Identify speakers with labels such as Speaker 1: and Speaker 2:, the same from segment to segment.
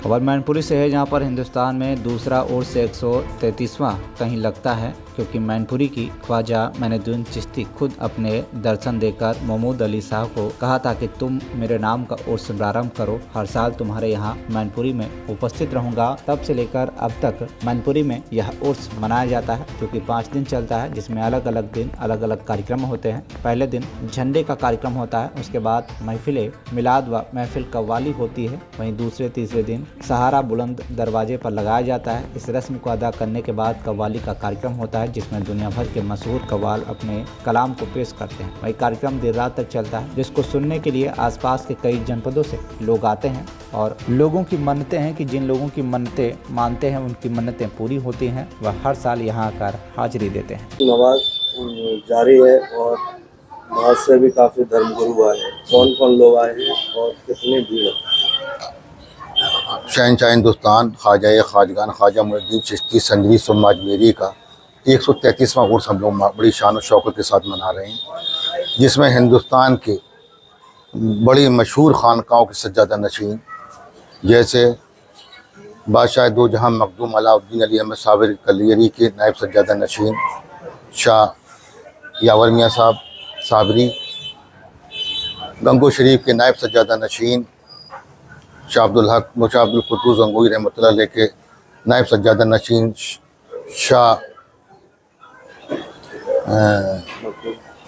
Speaker 1: खबर मैनपुरी से है, जहां पर हिंदुस्तान में दूसरा और से 133वां कहीं लगता है, क्योंकि मैनपुरी की ख्वाजा मैनुद्दीन चिश्ती खुद अपने दर्शन देकर महमूद अली साहब को कहा था कि तुम मेरे नाम का उर्स प्रारंभ करो, हर साल तुम्हारे यहाँ मैनपुरी में उपस्थित रहूंगा। तब से लेकर अब तक मैनपुरी में यह उर्स मनाया जाता है, जो कि 5 दिन चलता है, जिसमें अलग अलग दिन अलग अलग कार्यक्रम होते हैं। पहले दिन झंडे का कार्यक्रम होता है, उसके बाद महफिल मिलाद व महफिल कव्वाली होती है। वहीं दूसरे तीसरे दिन सहारा बुलंद दरवाजे पर लगाया जाता है। इस रस्म को अदा करने के बाद कव्वाली का कार्यक्रम होता है, जिसमें दुनिया भर के मशहूर कव्वाल अपने कलाम को पेश करते हैं। वही कार्यक्रम देर रात तक चलता है, जिसको सुनने के लिए आसपास के कई जनपदों से लोग आते हैं और लोगों की मन्नतें हैं कि जिन लोगों की मन्नतें मानते हैं उनकी मन्नतें पूरी होती हैं। वह हर साल यहाँ आकर हाजिरी देते हैं।
Speaker 2: नमाज जारी है और बाहर से भी काफी धर्मगुरु आए हैं। कौन कौन लोग आए हैं और कितनी भीड़ है?
Speaker 3: शहंशाह हिंदुस्तान ख्वाजा ख्वाजगान ख्वाजा मैनुद्दीन चिश्ती संजरी सुरमा अजमेरी का 133वां उर्स हम लोग बड़ी शान और शौकत के साथ मना रहे हैं, जिसमें हिंदुस्तान के बड़ी मशहूर खानकाओं के सज्जादा नशीन जैसे बादशाह दो जहां मखदूम अलाउद्दीन अली अहमद साबिर कलियरी के नायब सज्जादा नशीन शाह यावर मियाँ साहब साबरी, गंगो शरीफ के नायब सज्जादा नशीन शाह अब्दुल हक मुशा अब्दुल कुद्दूस गंगोई रहमतुल्लाह अलैह के नायब सज्जादा नशीन शाह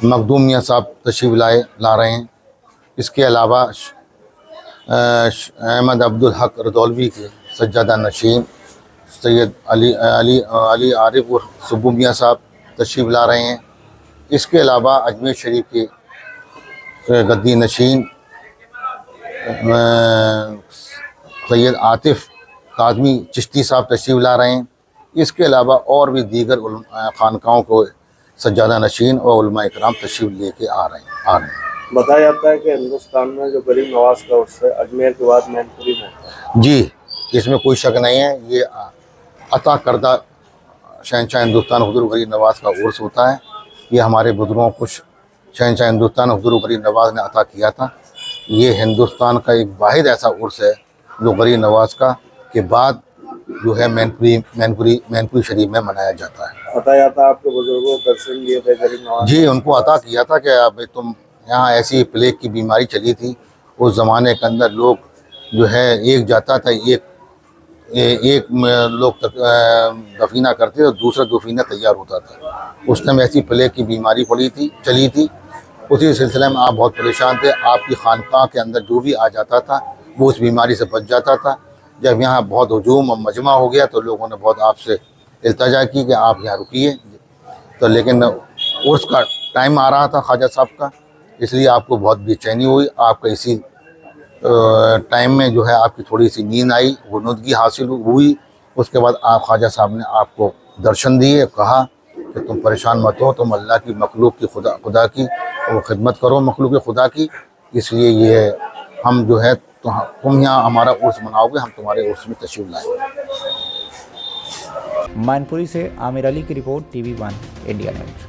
Speaker 3: मखदूम मियाँ साहब तशरीफ़ ला रहे हैं। इसके अलावा अहमद अब्दुल हक रदौलवी के सज्जादा नशीन सैयद अली आरिफ और सुब्बू मियाँ साहब तशरीफ़ ला रहे हैं। इसके अलावा अजमेर शरीफ के गद्दी नशीन सैयद आतिफ़ काज़मी चिश्ती साहब तशरीफ़ ला रहे हैं। इसके अलावा और भी दीगर खानकाओं को सज्जादा नशीन और उलमा इकराम तशरीफ़ लेके आ रहे हैं।
Speaker 2: बताया जाता है कि हिंदुस्तान में जो गरीब नवाज का उर्स है अजमेर के बाद मैनपुरी में होता है।
Speaker 3: जी, इसमें कोई शक नहीं है। ये अता करदा शहंशाह हिंदुस्तान हुज़ूर गरीब नवाज का उर्स होता है। ये हमारे बुजुर्गों को शहंशाह हिंदुस्तान हुज़ूर गरीब नवाज ने अता किया था। ये हिंदुस्तान का एक वाहिद ऐसा उर्स है जो गरीब नवाज का के बाद जो है मैनपुरी शरीफ में मनाया जाता है।
Speaker 2: बताया जाता है आपके बुजुर्गों को दर्शन दिए थे गरीब नवाज?
Speaker 3: जी, उनको अता किया था कि अब तुम यहाँ ऐसी प्लेग की बीमारी चली थी, उस ज़माने के अंदर लोग जो है एक जाता था, एक लोग दफीना करते और दूसरा दफीना तैयार होता था। उस टाइम ऐसी प्लेग की बीमारी चली थी। उसी सिलसिले में आप बहुत परेशान थे। आपकी खानकाह के अंदर जो भी आ जाता था वो उस बीमारी से बच जाता था। जब यहाँ बहुत हजूम और मजमा हो गया तो लोगों ने बहुत आपसे इल्तजा की कि आप यहाँ रुकिए, तो लेकिन उर्स का टाइम आ रहा था ख्वाजा साहब का, इसलिए आपको बहुत बेचैनी हुई। आपका इसी टाइम में जो है आपकी थोड़ी सी नींद आई, गुनुदगी हासिल हुई। उसके बाद आप ख्वाजा साहब ने आपको दर्शन दिए, कहा कि तुम परेशान मत हो, तुम अल्लाह की मखलूक की खुदा की वो खिदमत करो, मखलूक खुदा की। इसलिए ये हम जो है तुम यहाँ हमारा उर्स मनाओगे, हम तुम्हारे उर्स में तशरीफ़ लाएंगे।
Speaker 1: मैनपुरी से आमिर अली की रिपोर्ट, TV1 इंडिया न्यूज़।